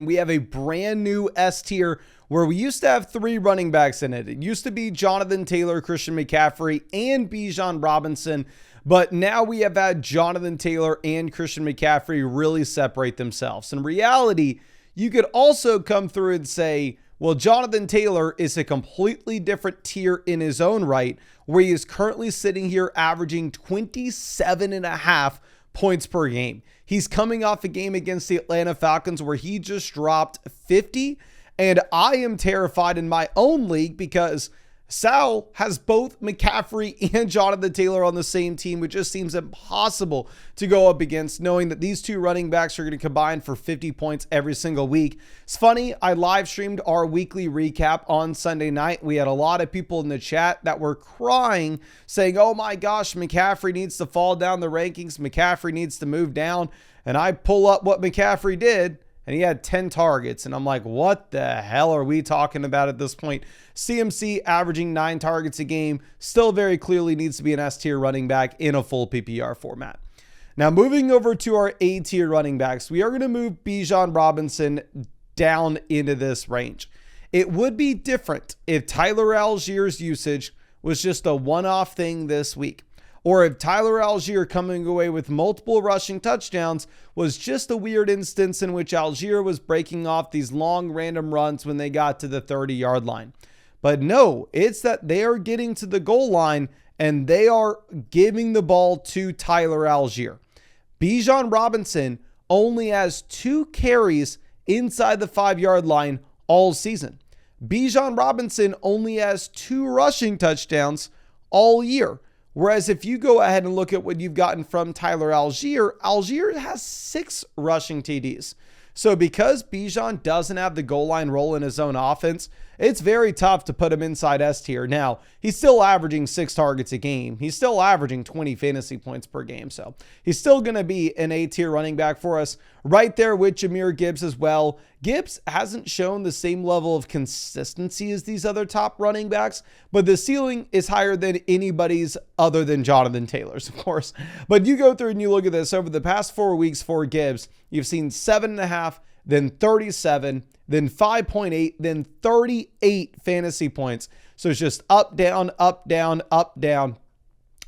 We have a brand new S tier where we used to have 3 running backs in it. It used to be Jonathan Taylor, Christian McCaffrey, and Bijan Robinson. But now we have had Jonathan Taylor and Christian McCaffrey really separate themselves. In reality, you could also come through and say, well, Jonathan Taylor is a completely different tier in his own right, where he is currently sitting here averaging 27.5 points per game. He's coming off a game against the Atlanta Falcons where he just dropped 50. And I am terrified in my own league because Sal has both McCaffrey and Jonathan Taylor on the same team, which just seems impossible to go up against, knowing that these 2 running backs are going to combine for 50 points every single week. It's funny, I live streamed our weekly recap on Sunday night. We had a lot of people in the chat that were crying, saying, oh my gosh, McCaffrey needs to fall down the rankings. McCaffrey needs to move down. And I pull up what McCaffrey did, and he had 10 targets. And I'm like, what the hell are we talking about at this point? CMC averaging 9 targets a game, still very clearly needs to be an S tier running back in a full PPR format. Now, moving over to our A tier running backs, we are going to move Bijan Robinson down into this range. It would be different if Tyler Algier's usage was just a one-off thing this week, or if Tyler Algier coming away with multiple rushing touchdowns was just a weird instance in which Algier was breaking off these long random runs when they got to the 30-yard line. But no, it's that they are getting to the goal line and they are giving the ball to Tyler Algier. Bijan Robinson only has 2 carries inside the 5-yard line all season. Bijan Robinson only has 2 rushing touchdowns all year. Whereas if you go ahead and look at what you've gotten from Tyler Algier, Algier has 6 rushing TDs. So because Bijan doesn't have the goal line role in his own offense, it's very tough to put him inside S tier. Now, he's still averaging 6 targets a game. He's still averaging 20 fantasy points per game. So he's still going to be an A tier running back for us, right there with Jahmyr Gibbs as well. Gibbs hasn't shown the same level of consistency as these other top running backs, but the ceiling is higher than anybody's other than Jonathan Taylor's, of course. But you go through and you look at this over the past 4 weeks for Gibbs, you've seen 7.5, then 37, then 5.8, then 38 fantasy points. So it's just up, down, up, down, up, down.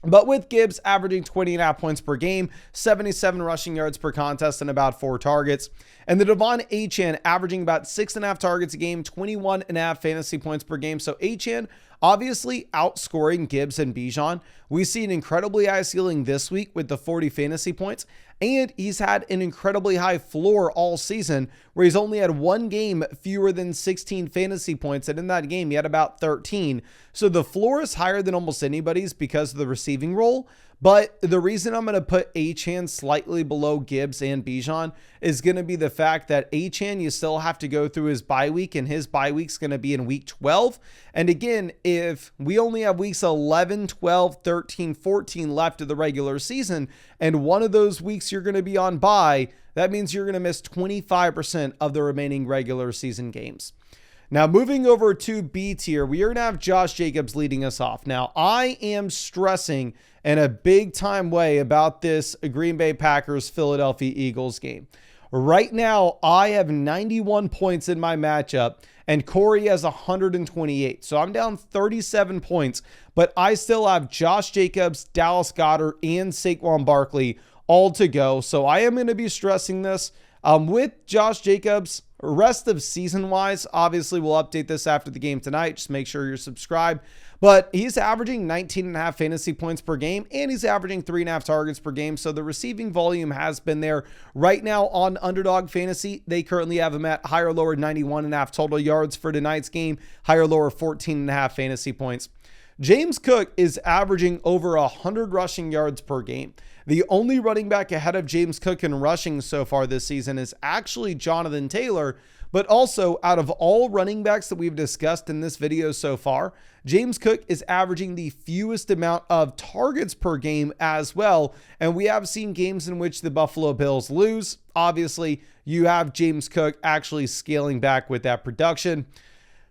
But with Gibbs averaging 20.5 points per game, 77 rushing yards per contest, and about 4 targets. And the Devon Achane averaging about 6.5 targets a game, 21.5 fantasy points per game. So Achane obviously outscoring Gibbs and Bijan. We see an incredibly high ceiling this week with the 40 fantasy points. And he's had an incredibly high floor all season where he's only had 1 game fewer than 16 fantasy points. And in that game, he had about 13. So the floor is higher than almost anybody's because of the receiving role. But the reason I'm going to put Achane slightly below Gibbs and Bijan is going to be the fact that Achane, you still have to go through his bye week, and his bye week's going to be in week 12. And again, if we only have weeks 11, 12, 13, 14 left of the regular season, and one of those weeks you're going to be on bye, that means you're going to miss 25% of the remaining regular season games. Now, moving over to B tier, we are going to have Josh Jacobs leading us off. Now, I am stressing in a big time way about this Green Bay Packers Philadelphia Eagles game. Right now, I have 91 points in my matchup and Corey has 128. So I'm down 37 points, but I still have Josh Jacobs, Dallas Goedert, and Saquon Barkley all to go. So I am going to be stressing this. With Josh Jacobs, rest of season wise, obviously we'll update this after the game tonight. Just make sure you're subscribed. But he's averaging 19.5 fantasy points per game, and he's averaging 3.5 targets per game. So the receiving volume has been there. Right now on Underdog Fantasy, they currently have him at higher lower 91.5 total yards for tonight's game, higher lower 14.5 fantasy points. James Cook is averaging over 100 rushing yards per game. The only running back ahead of James Cook in rushing so far this season is actually Jonathan Taylor, but also out of all running backs that we've discussed in this video so far, James Cook is averaging the fewest amount of targets per game as well. And we have seen games in which the Buffalo Bills lose. Obviously, you have James Cook actually scaling back with that production.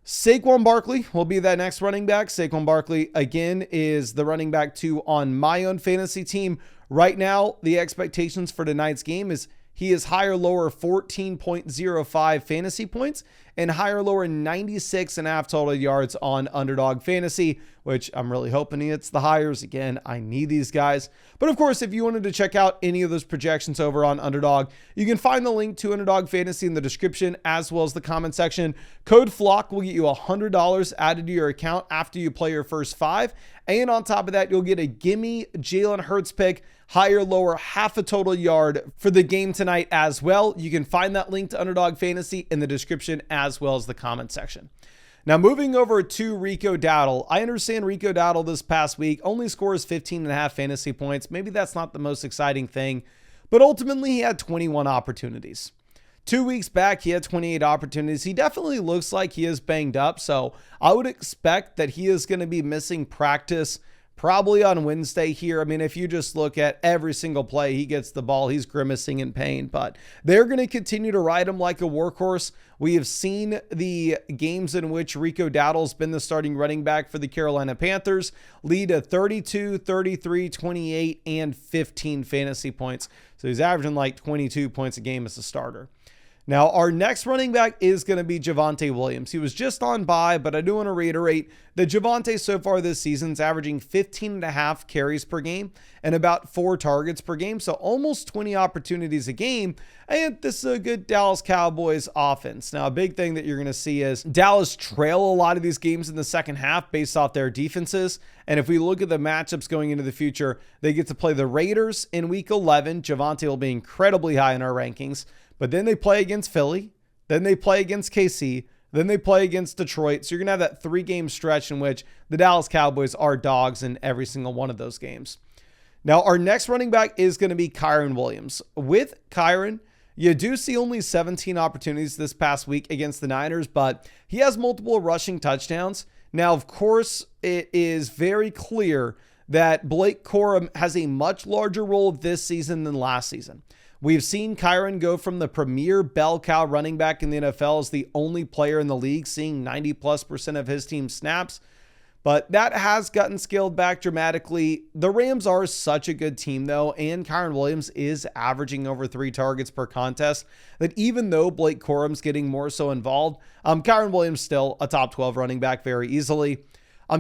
Saquon Barkley will be that next running back. Saquon Barkley, again, is the running back 2 on my own fantasy team. Right now, the expectations for tonight's game is he is higher lower 14.05 fantasy points and higher lower 96.5 total yards on Underdog Fantasy, which I'm really hoping he hits the hires. Again, I need these guys. But of course, if you wanted to check out any of those projections over on Underdog, you can find the link to Underdog Fantasy in the description as well as the comment section. Code FLOCK will get you $100 added to your account after you play your first 5. And on top of that, you'll get a gimme Jalen Hurts pick, higher, lower, half a total yard for the game tonight as well. You can find that link to Underdog Fantasy in the description as well as the comment section. Now, moving over to Rico Dowdle. I understand Rico Dowdle this past week only scores 15.5 fantasy points. Maybe that's not the most exciting thing, but ultimately he had 21 opportunities. 2 weeks back, he had 28 opportunities. He definitely looks like he is banged up, so I would expect that he is going to be missing practice probably on Wednesday here. I mean, if you just look at every single play, he gets the ball, he's grimacing in pain, but they're going to continue to ride him like a workhorse. We have seen the games in which Rico Dowdle's been the starting running back for the Carolina Panthers lead to 32, 33, 28, and 15 fantasy points. So he's averaging like 22 points a game as a starter. Now, our next running back is going to be Javonte Williams. He was just on bye, but I do want to reiterate that Javonte so far this season is averaging 15.5 carries per game and about 4 targets per game. So almost 20 opportunities a game. And this is a good Dallas Cowboys offense. Now, a big thing that you're going to see is Dallas trail a lot of these games in the second half based off their defenses. And if we look at the matchups going into the future, they get to play the Raiders in week 11. Javonte will be incredibly high in our rankings. But then they play against Philly, then they play against KC, then they play against Detroit. So you're going to have that 3-game stretch in which the Dallas Cowboys are dogs in every single one of those games. Now, our next running back is going to be Kyren Williams. With Kyren, you do see only 17 opportunities this past week against the Niners, but he has multiple rushing touchdowns. Now, of course, it is very clear that Blake Corum has a much larger role this season than last season. We've seen Kyren go from the premier bell cow running back in the NFL as the only player in the league seeing 90+% of his team's snaps, but that has gotten scaled back dramatically. The Rams are such a good team though, and Kyren Williams is averaging over 3 targets per contest, that even though Blake Corum's getting more so involved, Kyren Williams still a top 12 running back very easily.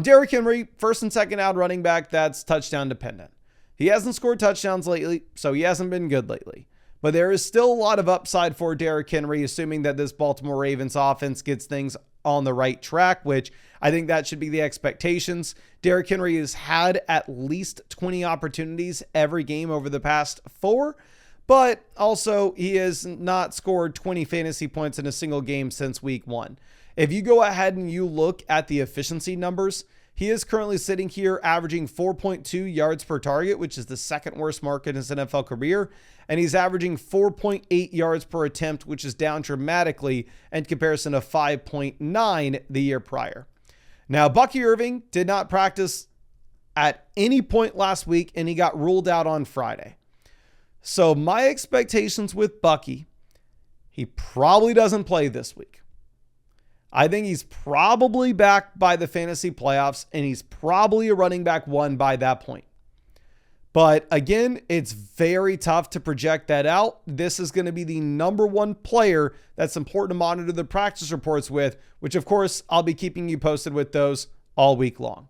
Derrick Henry, first and second out running back, that's touchdown dependent. He hasn't scored touchdowns lately, so he hasn't been good lately. But there is still a lot of upside for Derrick Henry, assuming that this Baltimore Ravens offense gets things on the right track, which I think that should be the expectations. Derrick Henry has had at least 20 opportunities every game over the past 4, but also he has not scored 20 fantasy points in a single game since week 1. If you go ahead and you look at the efficiency numbers, he is currently sitting here averaging 4.2 yards per target, which is the second worst mark in his NFL career. And he's averaging 4.8 yards per attempt, which is down dramatically in comparison to 5.9 the year prior. Now, Bucky Irving did not practice at any point last week, and he got ruled out on Friday. So my expectations with Bucky, he probably doesn't play this week. I think he's probably back by the fantasy playoffs, and he's probably a running back 1 by that point. But again, it's very tough to project that out. This is going to be the number 1 player that's important to monitor the practice reports with, which of course I'll be keeping you posted with those all week long.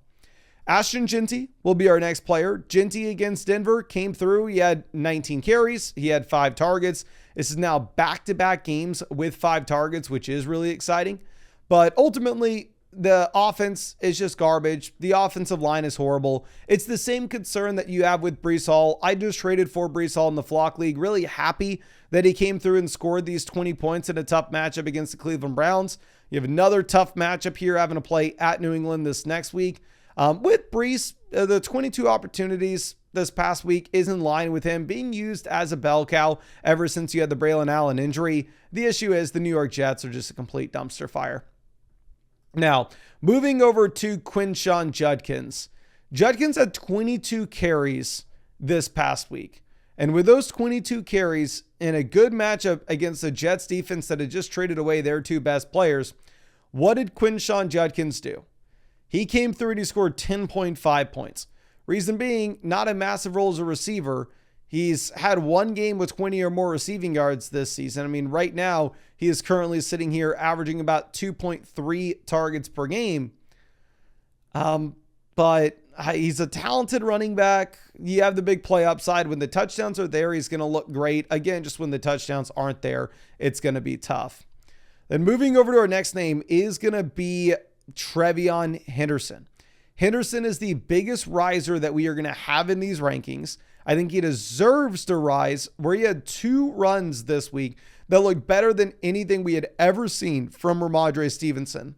Ashton Jeanty will be our next player. Jeanty against Denver came through. He had 19 carries. He had 5 targets. This is now back-to-back games with 5 targets, which is really exciting. But ultimately, the offense is just garbage. The offensive line is horrible. It's the same concern that you have with Breece Hall. I just traded for Breece Hall in the Flock League. Really happy that he came through and scored these 20 points in a tough matchup against the Cleveland Browns. You have another tough matchup here having to play at New England this next week. With Breece, the 22 opportunities this past week is in line with him being used as a bell cow ever since you had the Braylon Allen injury. The issue is the New York Jets are just a complete dumpster fire. Now, moving over to Quinshon Judkins. Judkins had 22 carries this past week. And with those 22 carries in a good matchup against the Jets defense that had just traded away their 2 best players, what did Quinshon Judkins do? He came through and he scored 10.5 points. Reason being, not a massive role as a receiver. He's had one game with 20 or more receiving yards this season. I mean, right now, he is currently sitting here averaging about 2.3 targets per game. But he's a talented running back. You have the big play upside. When the touchdowns are there, he's going to look great. Again, just when the touchdowns aren't there, it's going to be tough. Then moving over to our next name is going to be Trevion Henderson. Henderson is the biggest riser that we are going to have in these rankings. I think he deserves to rise, where he had 2 runs this week that looked better than anything we had ever seen from Ramondre Stevenson.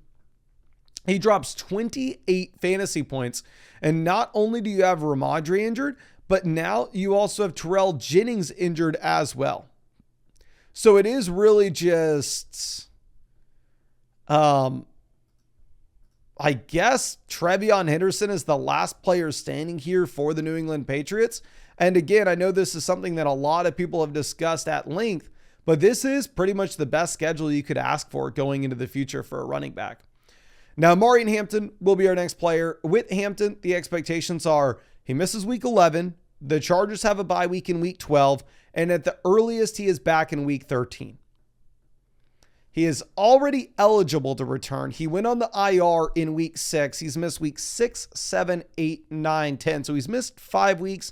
He drops 28 fantasy points. And not only do you have Ramondre injured, but now you also have Terrell Jennings injured as well. So it is really just, I guess Trevion Henderson is the last player standing here for the New England Patriots. And again, I know this is something that a lot of people have discussed at length, but this is pretty much the best schedule you could ask for going into the future for a running back. Now, Marion Hampton will be our next player. With Hampton, the expectations are he misses week 11. The Chargers have a bye week in week 12. And at the earliest, he is back in week 13. He is already eligible to return. He went on the IR in week 6. He's missed week 6, 7, 8, 9, 10. So he's missed 5 weeks.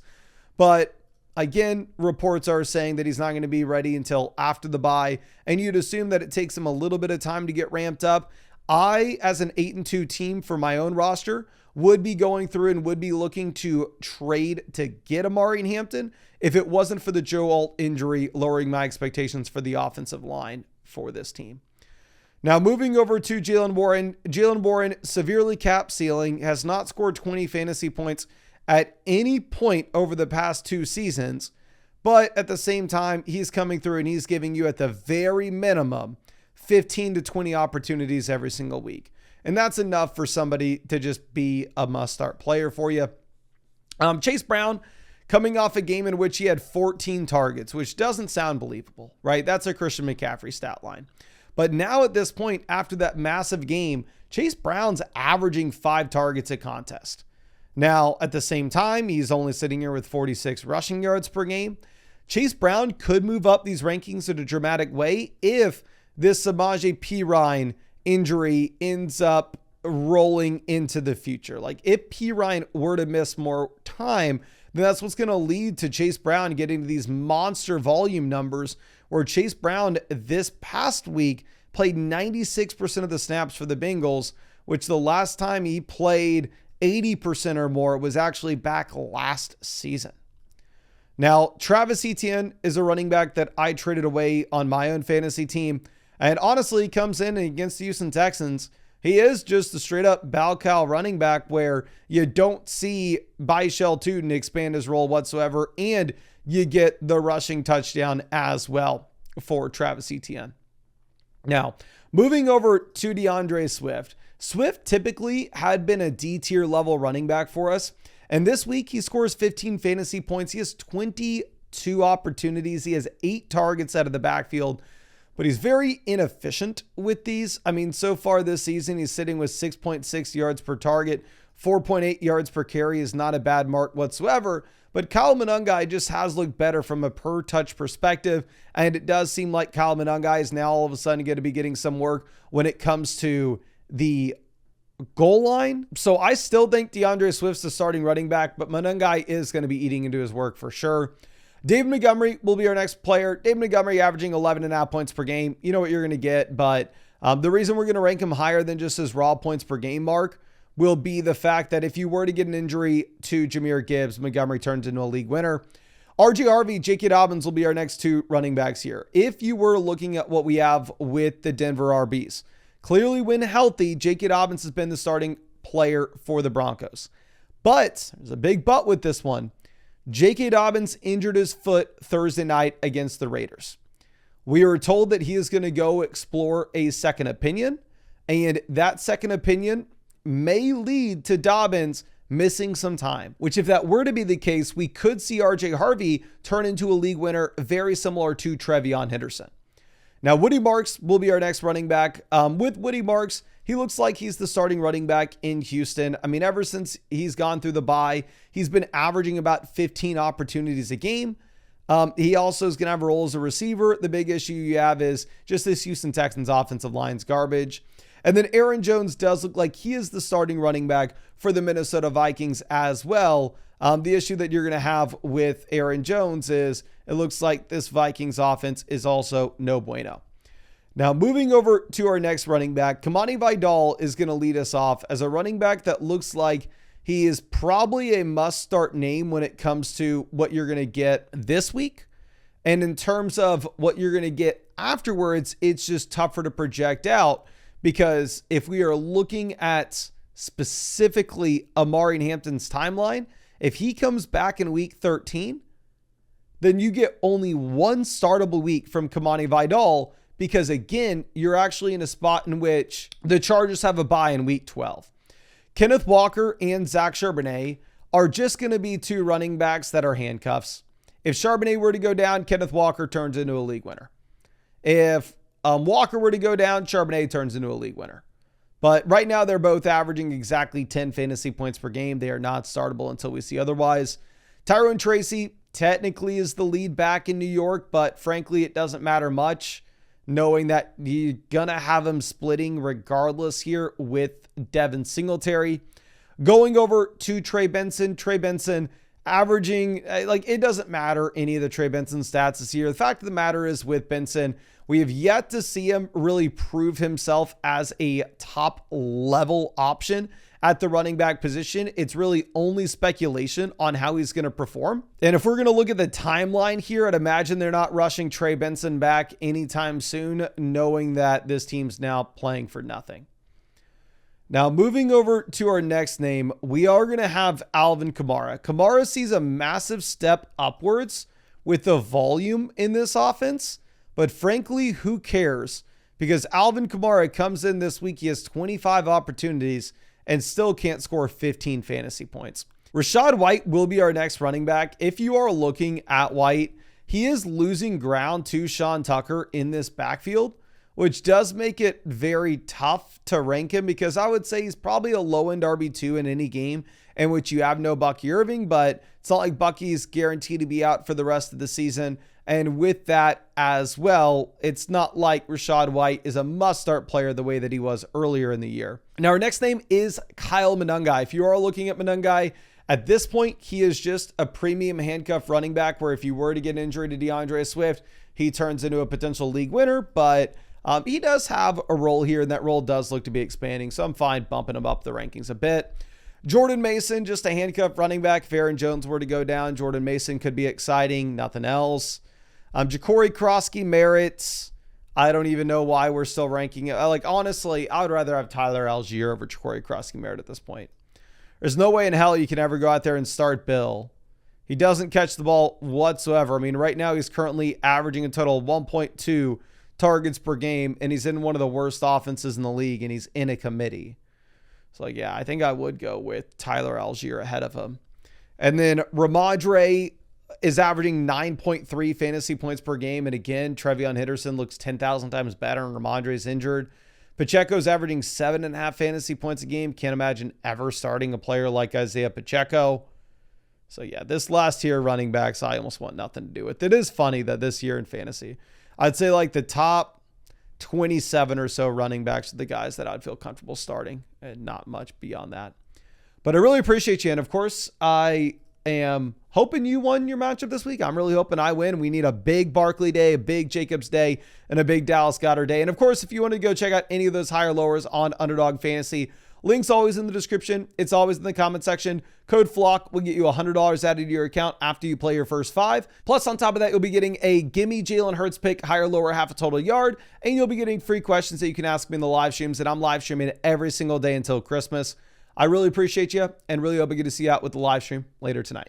But again, reports are saying that he's not going to be ready until after the bye. And you'd assume that it takes him a little bit of time to get ramped up. I, as an 8-2 team for my own roster, would be going through and would be looking to trade to get Amari Hampton if it wasn't for the Joe Alt injury, lowering my expectations for the offensive line for this team. Now, moving over to Jaylen Warren. Jaylen Warren, severely capped ceiling, has not scored 20 fantasy points at any point over the past 2 seasons. But at the same time, he's coming through and he's giving you at the very minimum 15 to 20 opportunities every single week. And that's enough for somebody to just be a must-start player for you. Chase Brown, coming off a game in which he had 14 targets, which doesn't sound believable, right? That's a Christian McCaffrey stat line. But now at this point, after that massive game, Chase Brown's averaging 5 targets a contest. Now, at the same time, he's only sitting here with 46 rushing yards per game. Chase Brown could move up these rankings in a dramatic way if this Samaje Perine injury ends up rolling into the future. Like if Perine were to miss more time, then that's what's going to lead to Chase Brown getting to these monster volume numbers, where Chase Brown this past week played 96% of the snaps for the Bengals, which the last time he played 80% or more was actually back last season. Now, Travis Etienne is a running back that I traded away on my own fantasy team. And honestly, comes in against the Houston Texans. He is just a straight up bell cow running back where you don't see Byshell Tootin expand his role whatsoever. And you get the rushing touchdown as well for Travis Etienne. Now, moving over to DeAndre Swift. Swift typically had been a D-tier level running back for us. And this week he scores 15 fantasy points. He has 22 opportunities. He has 8 targets out of the backfield. But he's very inefficient with these. I mean, so far this season, he's sitting with 6.6 yards per target. 4.8 yards per carry is not a bad mark whatsoever. But Kyle Monangai just has looked better from a per touch perspective. And it does seem like Kyle Monangai is now all of a sudden going to be getting some work when it comes to the goal line. So I still think DeAndre Swift's the starting running back, but Monangai is going to be eating into his work for sure. David Montgomery will be our next player. David Montgomery averaging 11.5 points per game. You know what you're going to get, but the reason we're going to rank him higher than just his raw points per game mark will be the fact that if you were to get an injury to Jahmyr Gibbs, Montgomery turns into a league winner. RJ Harvey, J.K. Dobbins will be our next 2 running backs here. If you were looking at what we have with the Denver RBs, clearly when healthy, J.K. Dobbins has been the starting player for the Broncos. But there's a big but with this one. J.K. Dobbins injured his foot Thursday night against the Raiders. We are told that he is going to go explore a second opinion, and that second opinion may lead to Dobbins missing some time, which if that were to be the case, we could see RJ Harvey turn into a league winner very similar to Trevion Henderson. Now, Woody Marks will be our next running back. With Woody Marks, he looks like he's the starting running back in Houston. I mean, ever since he's gone through the bye, he's been averaging about 15 opportunities a game. He also is going to have a role as a receiver. The big issue you have is just this Houston Texans offensive line's garbage. And then Aaron Jones does look like he is the starting running back for the Minnesota Vikings as well. The issue that you're going to have with Aaron Jones is it looks like this Vikings offense is also no bueno. Now, moving over to our next running back, Kamani Vidal is going to lead us off as a running back that looks like he is probably a must-start name when it comes to what you're going to get this week. And in terms of what you're going to get afterwards, it's just tougher to project out because if we are looking at specifically Amari Hampton's timeline, if he comes back in week 13, then you get only one startable week from Kamani Vidal because, again, you're actually in a spot in which the Chargers have a bye in week 12. Kenneth Walker and Zach Charbonnet are just going to be two running backs that are handcuffs. If Charbonnet were to go down, Kenneth Walker turns into a league winner. If Walker were to go down, Charbonnet turns into a league winner. But right now, they're both averaging exactly 10 fantasy points per game. They are not startable until we see otherwise. Tyrone Tracy technically is the lead back in New York, but frankly, it doesn't matter much, knowing that you're going to have him splitting regardless here with Devin Singletary. Going over to Trey Benson. Trey Benson averaging, like, it doesn't matter any of the Trey Benson stats this year. The fact of the matter is with Benson, we have yet to see him really prove himself as a top level option at the running back position. It's really only speculation on how he's going to perform. And if we're going to look at the timeline here, I'd imagine they're not rushing Trey Benson back anytime soon, knowing that this team's now playing for nothing. Now, moving over to our next name, we are going to have Alvin Kamara. Kamara sees a massive step upwards with the volume in this offense, but frankly, who cares? Because Alvin Kamara comes in this week, he has 25 opportunities and still can't score 15 fantasy points. Rachaad White will be our next running back. If you are looking at White, he is losing ground to Sean Tucker in this backfield, which does make it very tough to rank him because I would say he's probably a low-end RB2 in any game in which you have no Bucky Irving, but it's not like Bucky's guaranteed to be out for the rest of the season. And with that as well, it's not like Rachaad White is a must-start player the way that he was earlier in the year. Now, our next name is Kyle Monangai. If you are looking at Monangai, at this point, he is just a premium handcuff running back where if you were to get injured to DeAndre Swift, he turns into a potential league winner, but he does have a role here, and that role does look to be expanding, so I'm fine bumping him up the rankings a bit. Jordan Mason, just a handcuff running back. If Aaron Jones were to go down, Jordan Mason could be exciting, nothing else. Ja'Cory Krosky merits. I don't even know why we're still ranking it. Like, honestly, I would rather have Tyler Algier over Ja'Cory Krosky Merritt at this point. There's no way in hell you can ever go out there and start Bill. He doesn't catch the ball whatsoever. I mean, right now he's currently averaging a total of 1.2 targets per game, and he's in one of the worst offenses in the league, and he's in a committee. So, yeah, I think I would go with Tyler Algier ahead of him. And then Ramondre is averaging 9.3 fantasy points per game. And again, Trevion Henderson looks 10,000 times better, and Ramondre's injured. Pacheco's averaging 7.5 fantasy points a game. Can't imagine ever starting a player like Isaiah Pacheco. So, yeah, this last tier running backs, I almost want nothing to do with. It is funny that this year in fantasy, I'd say like the top 27 or so running backs are the guys that I'd feel comfortable starting, and not much beyond that. But I really appreciate you. And of course, I am hoping you won your matchup this week. I'm really hoping I win. We need a big Barkley day, a big Jacobs day, and a big Dallas Goedert day. And of course, if you want to go check out any of those higher lowers on Underdog Fantasy, link's always in the description. It's always in the comment section. Code FLOCK will get you $100 added to your account after you play your first 5. Plus, on top of that, you'll be getting a Gimme Jalen Hurts pick, higher, lower, half a total yard. And you'll be getting free questions that you can ask me in the live streams that I'm live streaming every single day until Christmas. I really appreciate you and really hope I get to see you out with the live stream later tonight.